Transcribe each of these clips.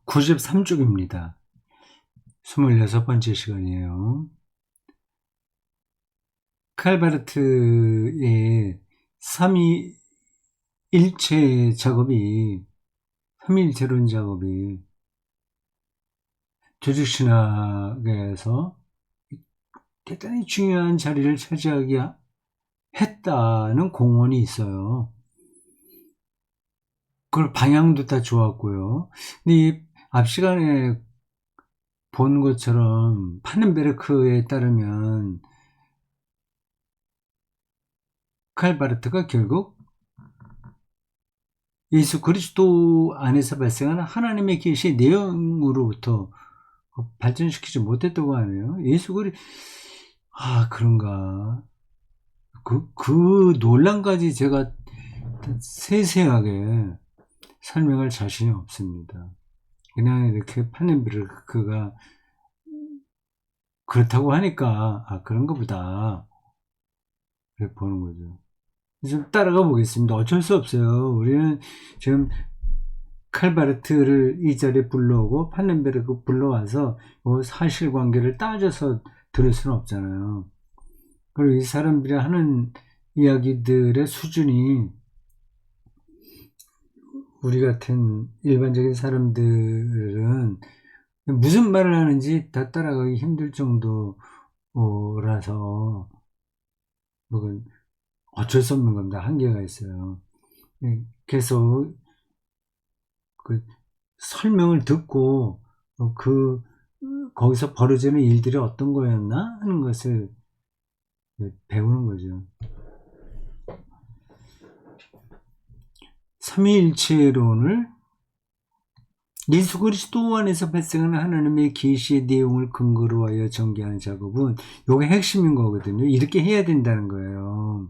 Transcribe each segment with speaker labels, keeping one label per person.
Speaker 1: 493쪽입니다. 26번째 시간이에요. 칼바르트의 삼위일체 작업이, 삼위일체론 작업이 조직신학에서 대단히 중요한 자리를 차지하게 했다는 공언이 있어요. 그걸 방향도 다 좋았고요. 근데 이 앞 시간에 본 것처럼 파넨베르크에 따르면 칼바르트가 결국 예수 그리스도 안에서 발생하는 하나님의 계시의 내용으로부터 발전시키지 못했다고 하네요. 그런가. 그 논란까지 제가 세세하게 설명할 자신이 없습니다. 그냥 이렇게 파넨베르크가 그렇다고 하니까, 그런가 보다. 그렇게 보는 거죠. 좀 따라가 보겠습니다. 어쩔 수 없어요. 우리는 지금 칼바르트를 이 자리에 불러오고 파넨베르크 불러와서 사실관계를 따져서 들을 수는 없잖아요. 그리고 이 사람들이 하는 이야기들의 수준이 우리 같은 일반적인 사람들은 무슨 말을 하는지 다 따라가기 힘들 정도라서 어쩔 수 없는 겁니다. 한계가 있어요. 그래서 그 설명을 듣고 거기서 벌어지는 일들이 어떤 거였나 하는 것을 배우는 거죠. 삼위일체론을 예수 그리스도 안에서 발생하는 하나님의 계시의 내용을 근거로 하여 전개하는 작업은 이게 핵심인 거거든요. 이렇게 해야 된다는 거예요.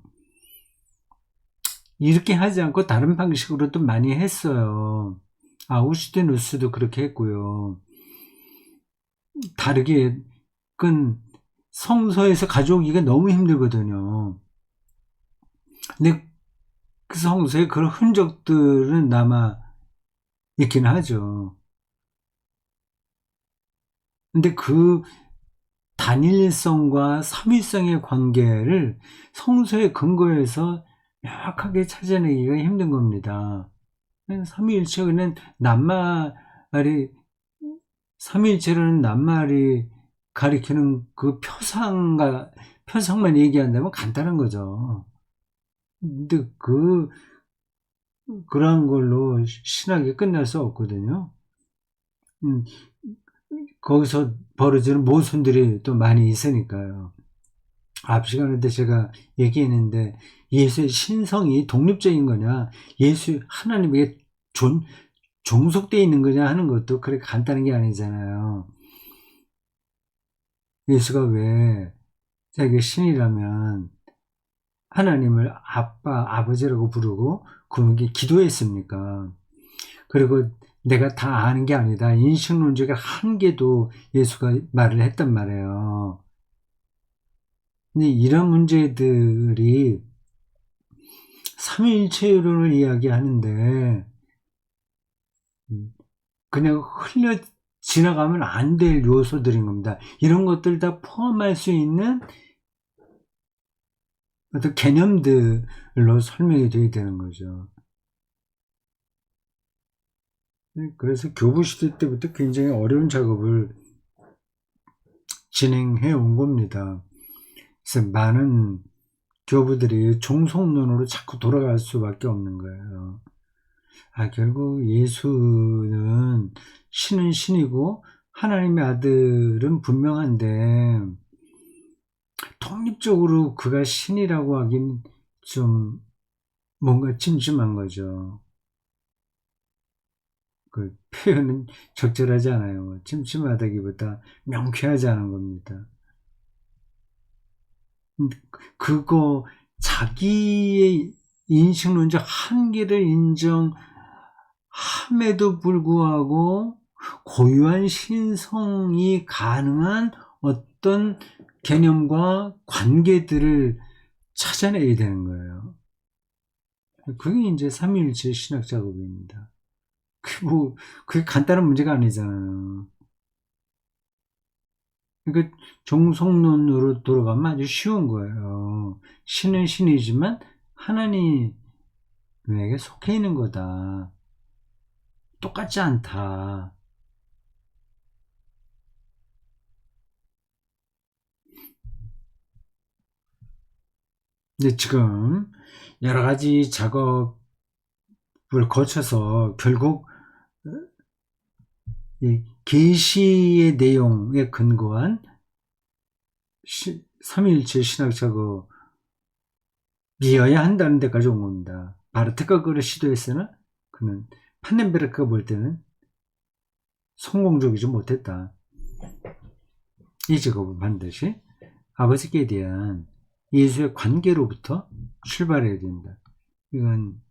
Speaker 1: 이렇게 하지 않고 다른 방식으로도 많이 했어요. 아우슈티누스도 그렇게 했고요. 다르게 성서에서 가져오기가 너무 힘들거든요. 근데 그 성서에 그런 흔적들은 남아 있긴 하죠. 근데 그 단일성과 삼위성의 관계를 성서의 근거에서 명확하게 찾아내기가 힘든 겁니다. 삼위일체는 삼위일체라는 낱말이 가리키는 그 표상만 얘기한다면 간단한 거죠. 근데 그러한 걸로 신학이 끝날 수 없거든요. 거기서 벌어지는 모순들이 또 많이 있으니까요. 앞 시간에 제가 얘기했는데 예수의 신성이 독립적인 거냐, 하나님에게 종속되어 있는 거냐 하는 것도 그렇게 간단한 게 아니잖아요. 예수가 왜 자기가 신이라면 하나님을 아버지라고 부르고 그분께 기도했습니까? 그리고 내가 다 아는 게 아니다. 인식론적인 한계도 예수가 말을 했단 말이에요. 근데 이런 문제들이 삼위일체론을 이야기하는데 그냥 흘려 지나가면 안 될 요소들인 겁니다. 이런 것들 다 포함할 수 있는 어떤 개념들로 설명이 돼야 되는 거죠. 그래서 교부 시대 때부터 굉장히 어려운 작업을 진행해 온 겁니다. 그래서 많은 교부들이 종속론으로 자꾸 돌아갈 수밖에 없는 거예요. 결국 예수는 신은 신이고 하나님의 아들은 분명한데 독립적으로 그가 신이라고 하긴 좀 뭔가 찜찜한 거죠. 그 표현은 적절하지 않아요. 찜찜하다기보다 명쾌하지 않은 겁니다. 자기의 인식론적 한계를 인정함에도 불구하고 고유한 신성이 가능한 어떤 개념과 관계들을 찾아내야 되는 거예요. 그게 이제 삼위일체 신학 작업입니다. 그게 간단한 문제가 아니잖아요. 그러니까 정성론으로 돌아가면 아주 쉬운 거예요. 신은 신이지만 하나님에게 속해 있는 거다. 똑같지 않다. 근데 지금 여러 가지 작업을 거쳐서 결국 이 계시의 내용에 근거한 삼위일체 신학 작업이어야 한다는 데까지 온 겁니다. 바르트가 그걸 시도했으나 그는 판넨베르크가 볼 때는 성공적이지 못했다. 이 작업은 반드시 아버지께 대한 예수의 관계로부터 출발해야 된다. 이건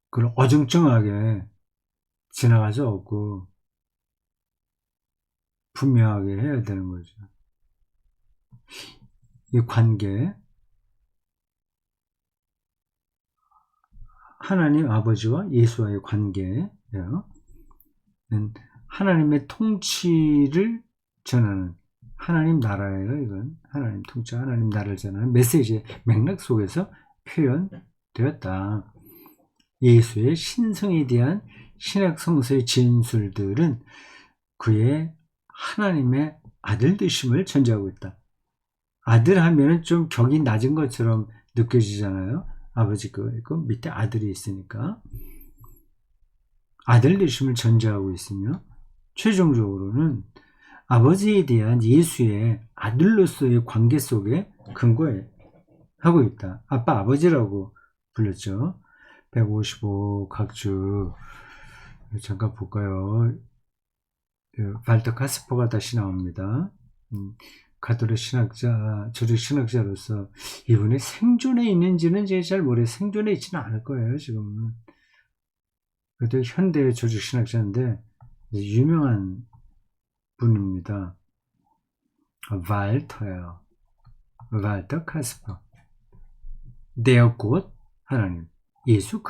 Speaker 1: 그런 어정쩡하게 지나갈 수 없고 분명하게 해야 되는 거죠. 이 관계, 하나님 아버지와 예수와의 관계는 하나님의 통치를 전하는 하나님 나라예요. 이건 하나님 통치, 하나님 나라를 전하는 메시지의 맥락 속에서 표현되었다. 예수의 신성에 대한 신약 성서의 진술들은 그의 하나님의 아들 되심을 전제하고 있다. 아들 하면은 좀 격이 낮은 것처럼 느껴지잖아요. 아버지 그 밑에 아들이 있으니까 아들 되심을 전제하고 있으며 최종적으로는 아버지에 대한 예수의 아들로서의 관계 속에 근거해 하고 있다. 아빠 아버지라고 불렀죠. 155 각주 잠깐 볼까요? 발터 카스퍼가 다시 나옵니다. 가톨릭 신학자, 조직 신학자로서 이분이 생존에 있는지는 제가 잘 모르겠어요. 생존에 있지는 않을 거예요, 지금은. 그래도 현대 조직 신학자인데 유명한 분입니다. 발터예요. 발터 카스퍼. 내어 곧 하나님. 예수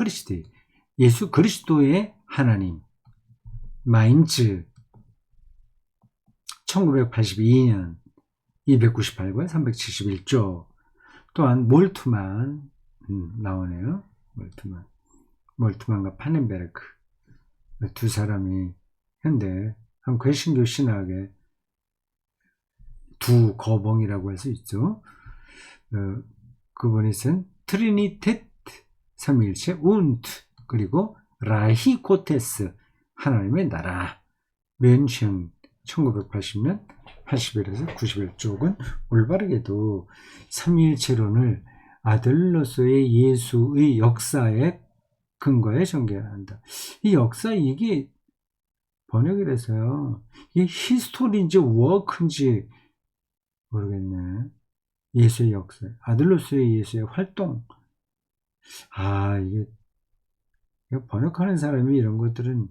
Speaker 1: 그리스도의 하나님. 마인츠 1982년 298과 371조. 또한 몰트만 나오네요. 몰트만과 판넨베르크 두 사람이 현대 한 개신교 신학의 두 거봉이라고 할 수 있죠. 그분이 쓴 트리니테트 삼위일체 운트 그리고 라히코테스 하나님의 나라 멘션 1980년 81에서 91쪽은 올바르게도 삼위일체론을 아들로서의 예수의 역사에 근거에 전개한다. 이 역사 이게 번역이 돼서요. 이게 히스토리인지 워크인지 모르겠네. 예수의 역사, 아들로서의 예수의 활동. 이게 번역하는 사람이 이런 것들은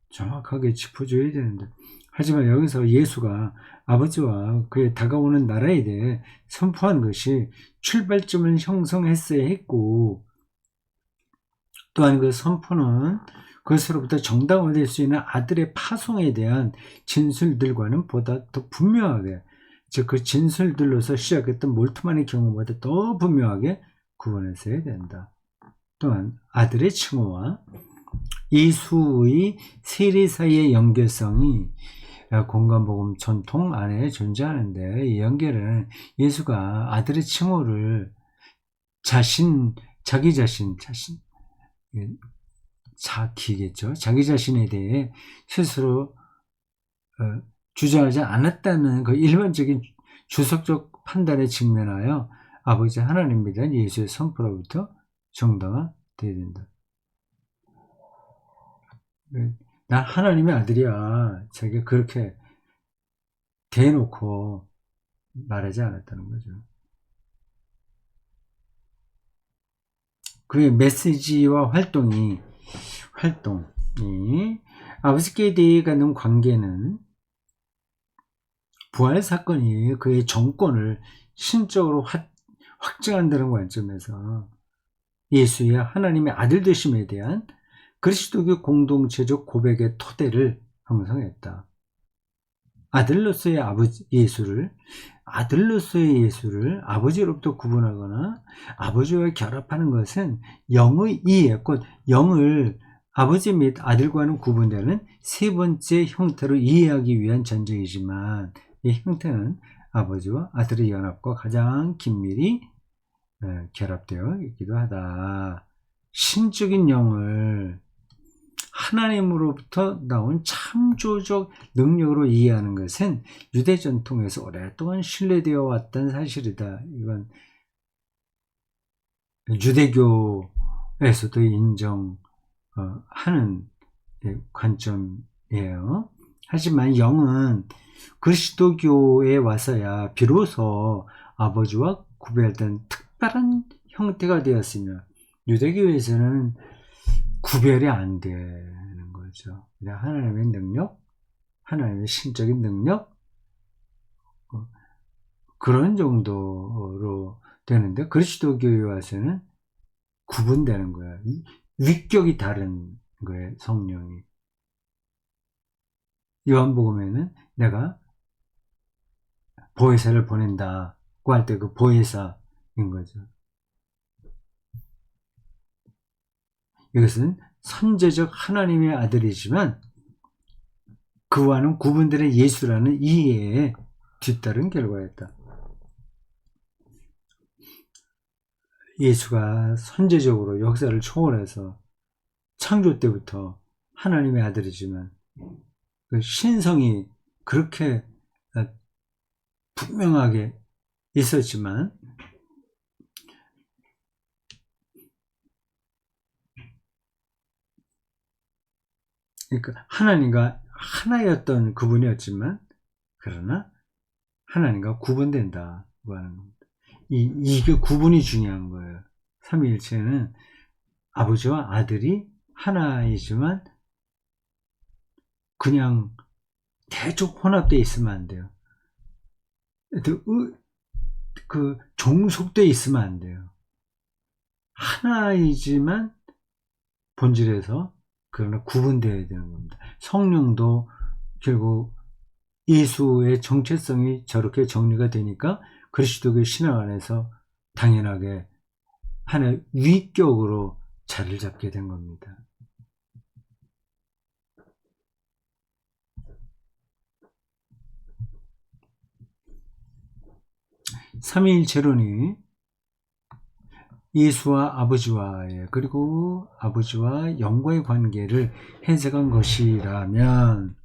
Speaker 1: 정확하게 짚어줘야 되는데. 하지만 여기서 예수가 아버지와 그의 다가오는 나라에 대해 선포한 것이 출발점을 형성했어야 했고, 또한 그 선포는 그것으로부터 정당화될 수 있는 아들의 파송에 대한 진술들과는 보다 더 분명하게, 즉 그 진술들로서 시작했던 몰트만의 경우보다 더 분명하게 구분했어야 된다. 또한 아들의 칭호와 예수의 세례 사이의 연결성이 공간복음 전통 안에 존재하는데, 이 연결은 예수가 아들의 칭호를 자기 자기겠죠. 자기 자신에 대해 스스로 주장하지 않았다는 그 일반적인 주석적 판단에 직면하여 아버지 하나님에 대한 예수의 선포로부터 정당화되어야 된다. 난 하나님의 아들이야. 자기가 그렇게 대놓고 말하지 않았다는 거죠. 그의 메시지와 활동이 아버지께 대해 갖는 관계는 부활 사건이 그의 정권을 신적으로 확증한다는 관점에서 예수의 하나님의 아들 되심에 대한 그리스도교 공동체적 고백의 토대를 형성했다. 아들로서의 예수를 아버지로부터 구분하거나 아버지와 결합하는 것은 영의 이해, 곧 영을 아버지 및 아들과는 구분되는 세 번째 형태로 이해하기 위한 전쟁이지만, 이 형태는 아버지와 아들의 연합과 가장 긴밀히 결합되어 있기도 하다. 신적인 영을 하나님으로부터 나온 창조적 능력으로 이해하는 것은 유대 전통에서 오랫동안 신뢰되어 왔던 사실이다. 이건 유대교에서도 인정하는 관점이에요. 하지만 영은 그리스도교에 와서야 비로소 아버지와 구별된 특별한 형태가 되었으며, 유대교에서는 구별이 안 되는 거죠. 그냥 하나님의 능력, 하나님의 신적인 능력, 그런 정도로 되는데, 그리스도교에 와서는 구분되는 거야. 위격이 다른 거예요, 성령이. 요한복음에는 내가 보혜사를 보낸다고 할 때 그 보혜사인 거죠. 이것은 선제적 하나님의 아들이지만 그와는 구분되는 예수라는 이해에 뒤따른 결과였다. 예수가 선제적으로 역사를 초월해서 창조 때부터 하나님의 아들이지만 그 신성이 그렇게 분명하게 있었지만, 그러니까 하나님과 하나였던 그분이었지만, 그러나 하나님과 구분된다고 하는 겁니다. 이게 구분이 중요한 거예요. 삼위일체는 아버지와 아들이 하나이지만 그냥 대적 혼합되어 있으면 안 돼요. 그 종속되어 있으면 안 돼요. 하나이지만 본질에서 그러나 구분되어야 되는 겁니다. 성령도 결국 예수의 정체성이 저렇게 정리가 되니까 그리스도의 신앙 안에서 당연하게 하나의 위격으로 자리를 잡게 된 겁니다. 삼위일체론이 예수와 아버지와의, 그리고 아버지와 영과의 관계를 해석한 것이라면,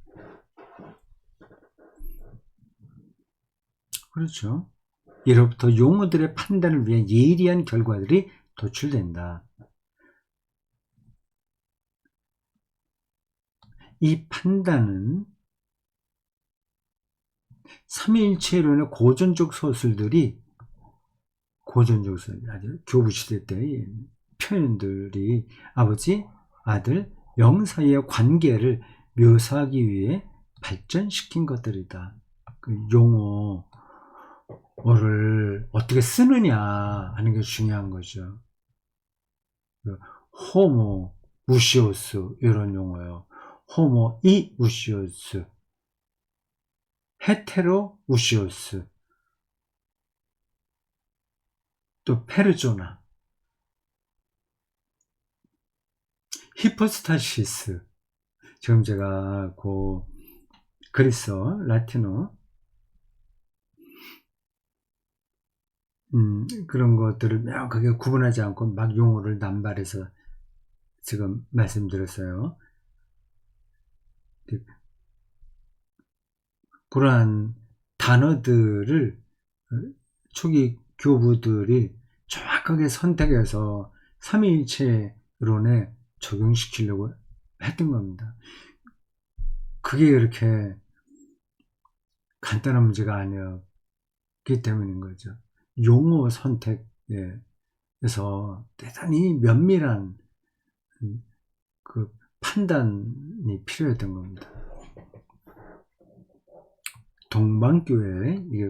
Speaker 1: 그렇죠, 이로부터 용어들의 판단을 위한 예리한 결과들이 도출된다. 이 판단은 삼위일체론의 고전적 소설들이, 아주 교부시대 때의 표현들이 아버지, 아들, 영 사이의 관계를 묘사하기 위해 발전시킨 것들이다. 그 용어를 어떻게 쓰느냐 하는 게 중요한 거죠. 호모 우시오스 이런 용어요. 호모 이 우시오스, 헤테로 우시오스, 또 페르조나, 히포스타시스. 지금 제가 그리스어, 라틴어 그런 것들을 명확하게 구분하지 않고 막 용어를 남발해서 지금 말씀드렸어요. 그러한 단어들을 초기 교부들이 정확하게 선택해서 삼위일체론에 적용시키려고 했던 겁니다. 그게 그렇게 간단한 문제가 아니었기 때문인 거죠. 용어 선택에서 대단히 면밀한 그 판단이 필요했던 겁니다. 동방교회, 이게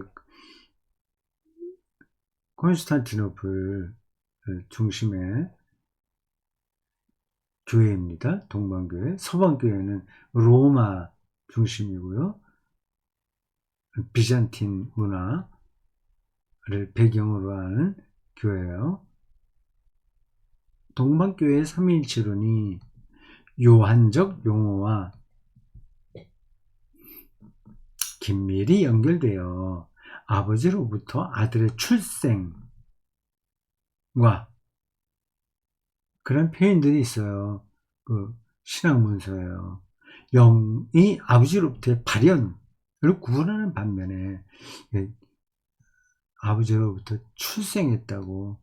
Speaker 1: 콘스탄티노플 중심의 교회입니다. 동방교회. 서방교회는 로마 중심이고요. 비잔틴 문화를 배경으로 하는 교회예요. 동방교회의 삼위일체론이 요한적 용어와 긴밀히 연결되어 아버지로부터 아들의 출생과 그런 표현들이 있어요. 그 신학 문서예요. 영이 아버지로부터의 발현을 구분하는 반면에 아버지로부터 출생했다고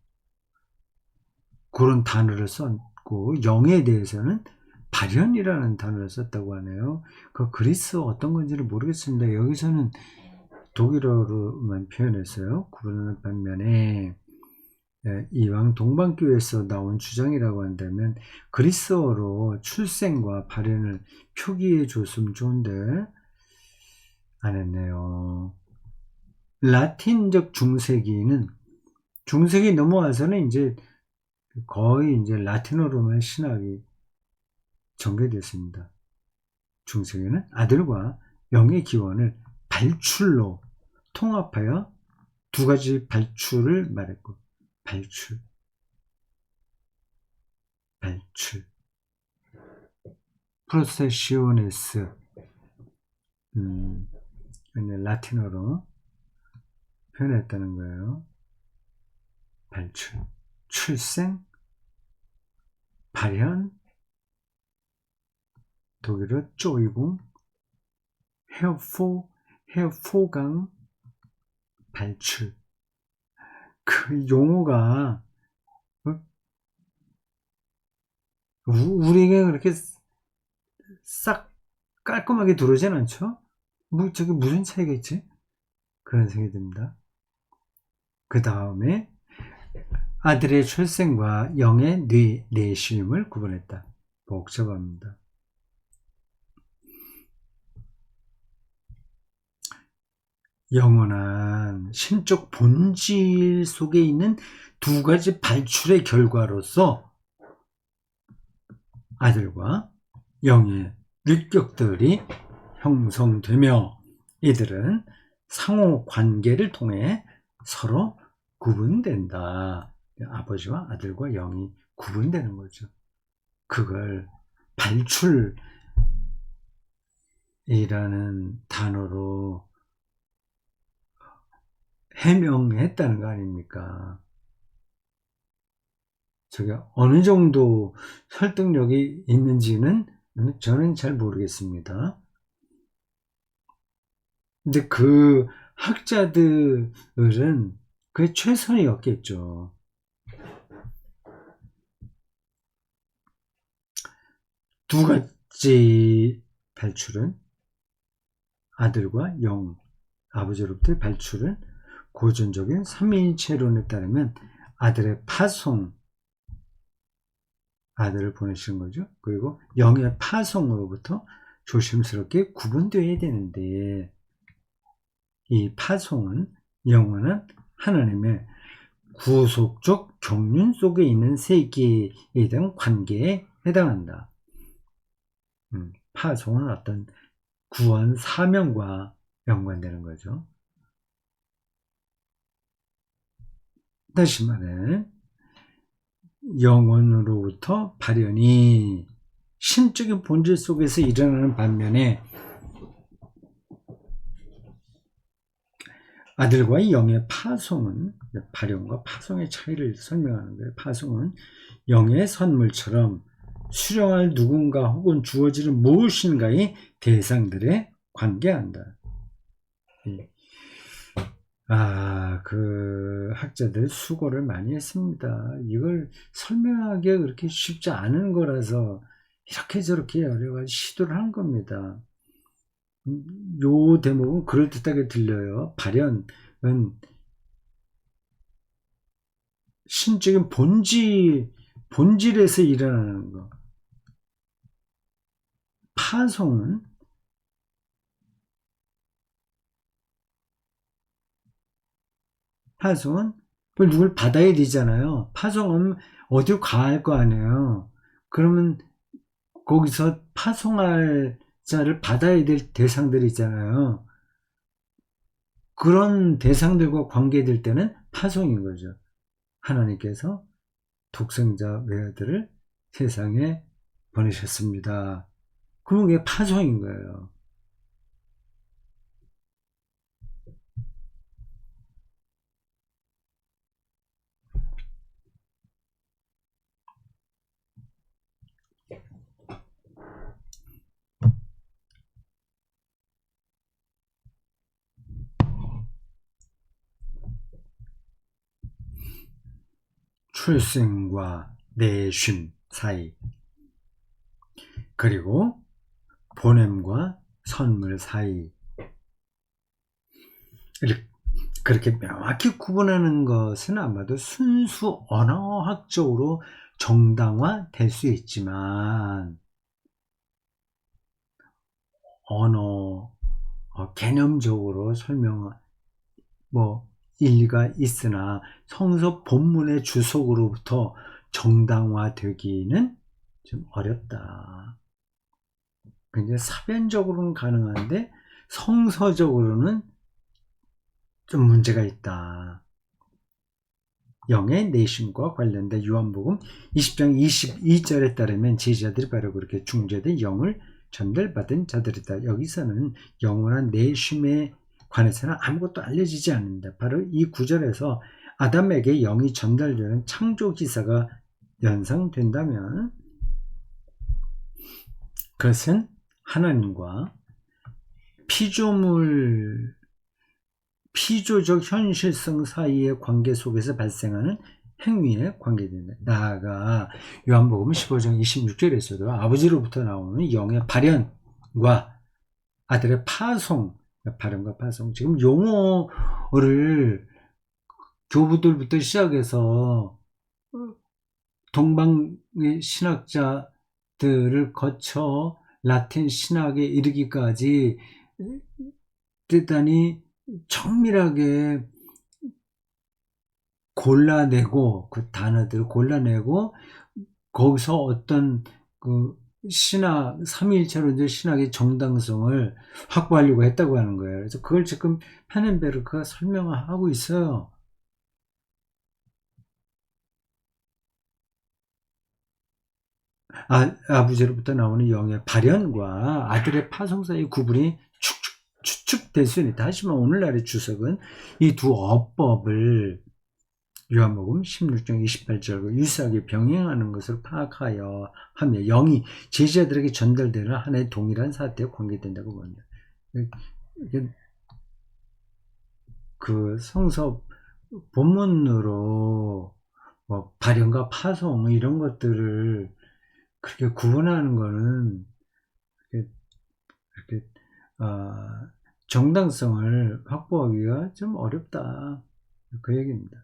Speaker 1: 그런 단어를 썼고, 영에 대해서는 발현이라는 단어를 썼다고 하네요. 그 그리스어 어떤 건지는 모르겠습니다. 여기서는 독일어로만 표현했어요. 구분하는 반면에 이왕 동방교회에서 나온 주장이라고 한다면 그리스어로 출생과 발현을 표기해 줬으면 좋은데 안 했네요. 라틴적 중세기는 중세기 넘어와서는 이제 거의 이제 라틴어로만 신학이 전개됐습니다. 중세기는 아들과 영의 기원을 발출로 통합하여 두 가지 발출을 말했고, 발출. 프로세시오네스. 라틴어로 표현했다는 거예요. 발출. 출생, 발현, 독일어 쪼이궁, 헤어포강, 발출. 그 용어가 우리에게 그렇게 싹 깔끔하게 들어오진 않죠? 저게 무슨 차이가 있지? 그런 생각이 듭니다. 그 다음에 아들의 출생과 영의 내심을 구분했다. 복잡합니다. 영원한 신적 본질 속에 있는 두 가지 발출의 결과로서 아들과 영의 류격들이 형성되며 이들은 상호 관계를 통해 서로 구분된다. 아버지와 아들과 영이 구분되는 거죠. 그걸 발출이라는 단어로 해명했다는 거 아닙니까? 저게 어느 정도 설득력이 있는지는 저는 잘 모르겠습니다. 근데 그 학자들은 그게 최선이었겠죠. 두 가지 발출은 아들과 영, 아버지로부터의 발출은 고전적인 삼위일체론에 따르면 아들의 파송, 아들을 보내시는 거죠. 그리고 영의 파송으로부터 조심스럽게 구분되어야 되는데 이 파송은 영원한 하나님의 구속적 경륜 속에 있는 세계에 대한 관계에 해당한다. 파송은 어떤 구원 사명과 연관되는 거죠. 다시 말해 영혼으로부터 발현이 신적인 본질 속에서 일어나는 반면에 아들과 영의 파송은 발현과 파송의 차이를 설명하는 거예요. 파송은 영의 선물처럼 수령할 누군가 혹은 주어지는 무엇인가의 대상들에 관계한다. 그 학자들 수고를 많이 했습니다. 이걸 설명하기가 그렇게 쉽지 않은 거라서 이렇게 저렇게 여러 가지 시도를 한 겁니다. 요 대목은 그럴듯하게 들려요. 발현은 신적인 본질에서 일어나는 거. 파송은 누굴 받아야 되잖아요. 파송하면 어디로 가야 할 거 아니에요. 그러면 거기서 파송할 자를 받아야 될 대상들이 있잖아요. 그런 대상들과 관계될 때는 파송인 거죠. 하나님께서 독생자 외아들을 세상에 보내셨습니다. 그럼 그게 파송인 거예요. 출생과 내쉼 사이, 그리고 보냄과 선물 사이, 그렇게 명확히 구분하는 것은 아마도 순수 언어학적으로 정당화될 수 있지만, 언어 개념적으로 설명 뭐 일리가 있으나 성서 본문의 주석으로부터 정당화되기는 좀 어렵다. 굉장히 사변적으로는 가능한데 성서적으로는 좀 문제가 있다. 영의 내심과 관련된 요한복음 20장 22절에 따르면 제자들이 바로 그렇게 중재된 영을 전달받은 자들이다. 여기서는 영원한 내심에 관해서는 아무것도 알려지지 않는다. 바로 이 구절에서 아담에게 영이 전달되는 창조 기사가 연상된다면 그것은 하나님과 피조적 현실성 사이의 관계 속에서 발생하는 행위에 관계된다. 나아가 요한복음 15장 26절에서도 아버지로부터 나오는 영의 발현과 아들의 파송, 발현과 파송, 지금 용어를 교부들부터 시작해서 동방의 신학자들을 거쳐 라틴 신학에 이르기까지 대단히 정밀하게 골라내고, 그 단어들을 골라내고 거기서 어떤 그 신학, 삼위일체론적 신학의 정당성을 확보하려고 했다고 하는 거예요. 그래서 그걸 지금 페넨베르크가 설명하고 있어요. 아버지로부터 나오는 영의 발현과 아들의 파송 사이의 구분이 추측될 수는 있다. 하지만 오늘날의 주석은 이 두 어법을 요한복음 16장 28절과 유사하게 병행하는 것을 파악하여 하며 영이 제자들에게 전달되는 하나의 동일한 사태에 관계된다고 봅니다. 그 성서 본문으로 뭐 발현과 파송 이런 것들을 그렇게 구분하는 거는 이렇게 정당성을 확보하기가 좀 어렵다. 그 얘기입니다.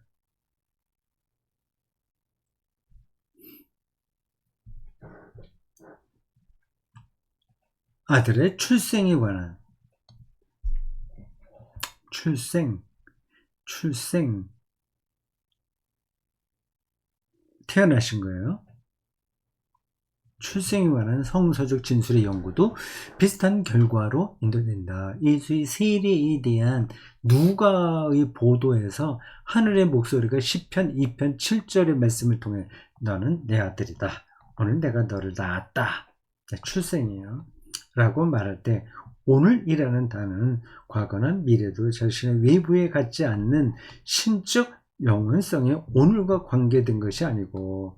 Speaker 1: 아들의 출생에 관한 출생 태어나신 거예요. 출생에 관한 성서적 진술의 연구도 비슷한 결과로 인도된다. 이 세례에 대한 누가의 보도에서 하늘의 목소리가 시편 2편 7절의 말씀을 통해 너는 내 아들이다. 오늘 내가 너를 낳았다. 출생이에요. 라고 말할 때 오늘이라는 단어는 과거나 미래도 자신의 외부에 갖지 않는 신적 영원성의 오늘과 관계된 것이 아니고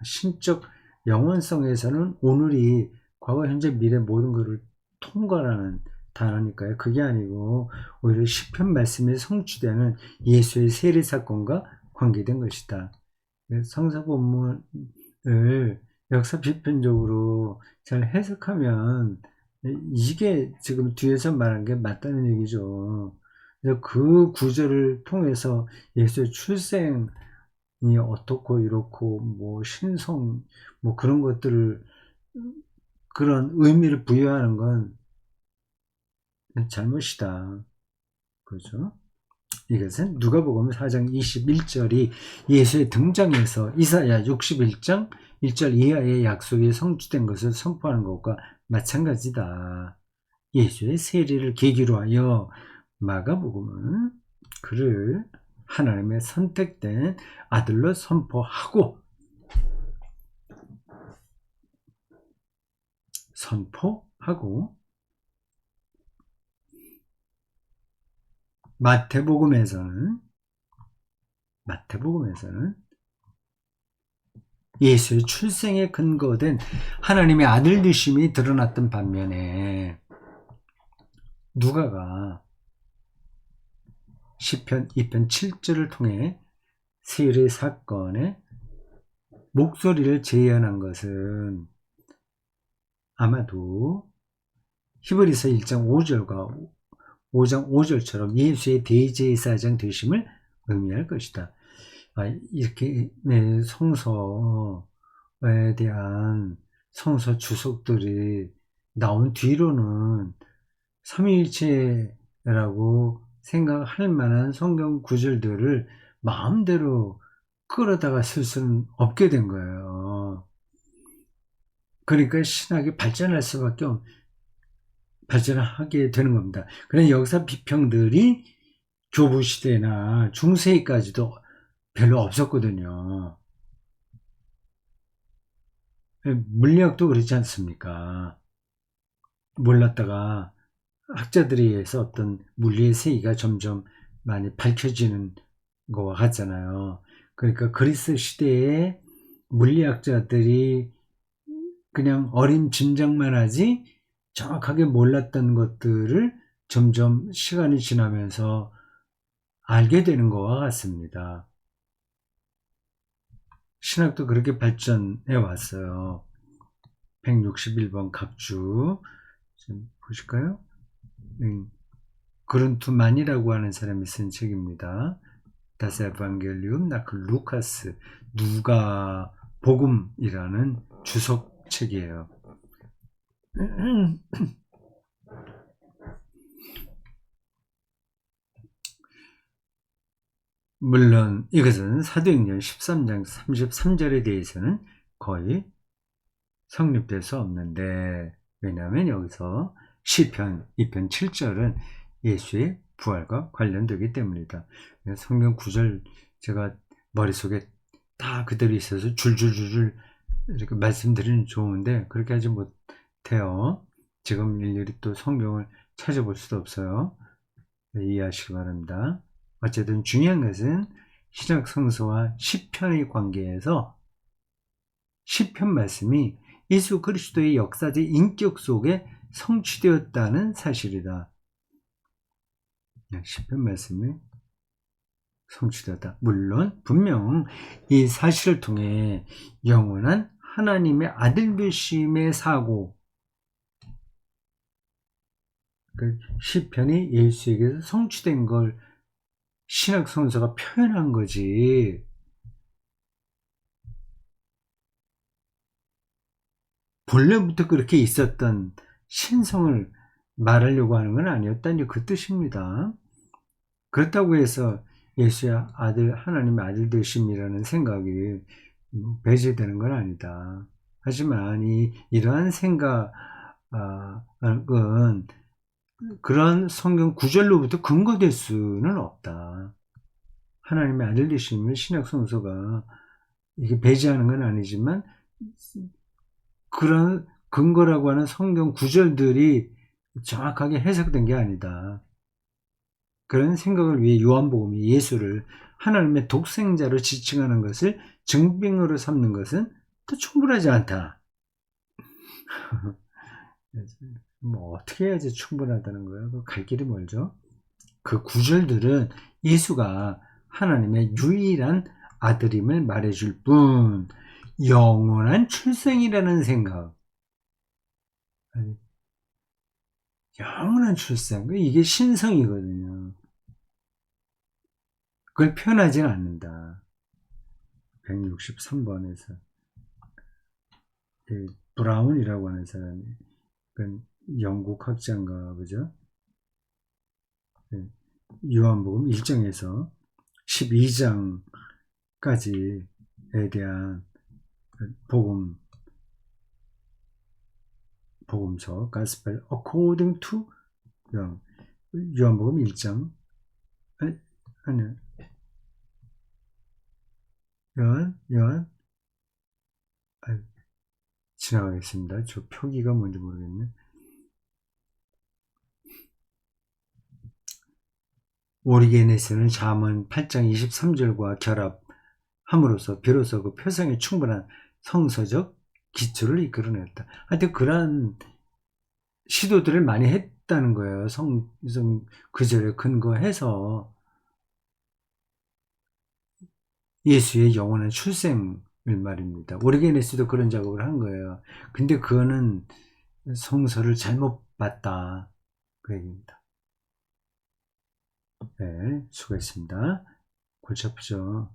Speaker 1: 신적 영원성에서는 오늘이 과거, 현재, 미래 모든 것을 통과하는 단어니까요. 그게 아니고 오히려 시편 말씀에 성취되는 예수의 세례 사건과 관계된 것이다. 성서 본문을 역사 비판적으로 잘 해석하면 이게 지금 뒤에서 말한 게 맞다는 얘기죠. 그 구절을 통해서 예수의 출생이 어떻고 이렇고 뭐 신성 뭐 그런 것들을 그런 의미를 부여하는 건 잘못이다. 그죠? 이것은 누가복음 4장 21절이 예수의 등장에서 이사야 61장 1절 이하의 약속이 성취된 것을 선포하는 것과 마찬가지다. 예수의 세례를 계기로 하여 마가복음은 그를 하나님의 선택된 아들로 선포하고 마태복음에서는 예수의 출생에 근거된 하나님의 아들 되심이 드러났던 반면에 누가가 시편 2편 7절을 통해 세례 사건의 목소리를 재현한 것은 아마도 히브리서 1장 5절과 5장 5절처럼 예수의 대제사장 되심을 의미할 것이다. 이렇게 성서에 대한 성서 주석들이 나온 뒤로는 삼위일체라고 생각할 만한 성경 구절들을 마음대로 끌어다가 쓸 수는 없게 된 거예요. 그러니까 신학이 발전하게 되는 겁니다. 그런 역사 비평들이 교부 시대나 중세기까지도 별로 없었거든요. 물리학도 그렇지 않습니까? 몰랐다가 학자들에 의해서 어떤 물리의 세계가 점점 많이 밝혀지는 것과 같잖아요. 그러니까 그리스 시대의 물리학자들이 그냥 어림짐작만 하지 정확하게 몰랐던 것들을 점점 시간이 지나면서 알게 되는 것과 같습니다. 신학도 그렇게 발전해 왔어요. 161번 각주 좀 보실까요? 그룬투만이라고 하는 사람이 쓴 책입니다. 다스 에반겔리움 나크 루카스 누가 복음이라는 주석 책이에요. 물론 이것은 사도행전 13장 33절에 대해서는 거의 성립될 수 없는데, 왜냐하면 여기서 시편 2편 7절은 예수의 부활과 관련되기 때문이다. 성경 구절 제가 머릿속에 다 그대로 있어서 줄줄줄줄 이렇게 말씀드리는 좋은데 그렇게 하지 못해요. 지금 일일이 또 성경을 찾아볼 수도 없어요. 이해하시기 바랍니다. 어쨌든 중요한 것은 신약 성서와 시편의 관계에서 시편 말씀이 예수 그리스도의 역사적 인격 속에 성취되었다는 사실이다. 시편 말씀이 성취되었다. 물론 분명 이 사실을 통해 영원한 하나님의 아들 되심의 사고, 그 시편이 예수에게서 성취된 걸 신약 성서가 표현한 거지. 본래부터 그렇게 있었던 신성을 말하려고 하는 건 아니었다니 그 뜻입니다. 그렇다고 해서 예수의 아들, 하나님의 아들 되심이라는 생각이 배제되는 건 아니다. 하지만 이러한 생각은 그런 성경 구절로부터 근거될 수는 없다. 하나님의 아들 되심을 신약 성서가 이게 배제하는 건 아니지만 그런 근거라고 하는 성경 구절들이 정확하게 해석된 게 아니다. 그런 생각을 위해 요한복음이 예수를 하나님의 독생자로 지칭하는 것을 증빙으로 삼는 것은 또 충분하지 않다. 뭐 어떻게 해야지 충분하다는 거예요? 갈 길이 멀죠. 그 구절들은 예수가 하나님의 유일한 아들임을 말해줄 뿐, 영원한 출생이라는 생각, 영원한 출생, 이게 신성이거든요. 그걸 표현하지는 않는다. 163번에서 브라운이라고 하는 사람이, 그 영국 학자인가 보죠. 요한복음 1장에서 12장까지에 대한 복음서 Gospel according to 요한복음 1장 아니요 요한 지나가겠습니다. 저 표기가 뭔지 모르겠네. 오리게네스는 잠언 8장 23절과 결합함으로써 비로소 그 표상에 충분한 성서적 기초를 이끌어냈다. 하여튼 그러한 시도들을 많이 했다는 거예요. 성경 구절에 근거해서 예수의 영원한 출생을 말입니다. 오리게네스도 그런 작업을 한 거예요. 근데 그거는 성서를 잘못 봤다. 그 얘기입니다. 네, 수고했습니다. 골치 아프죠.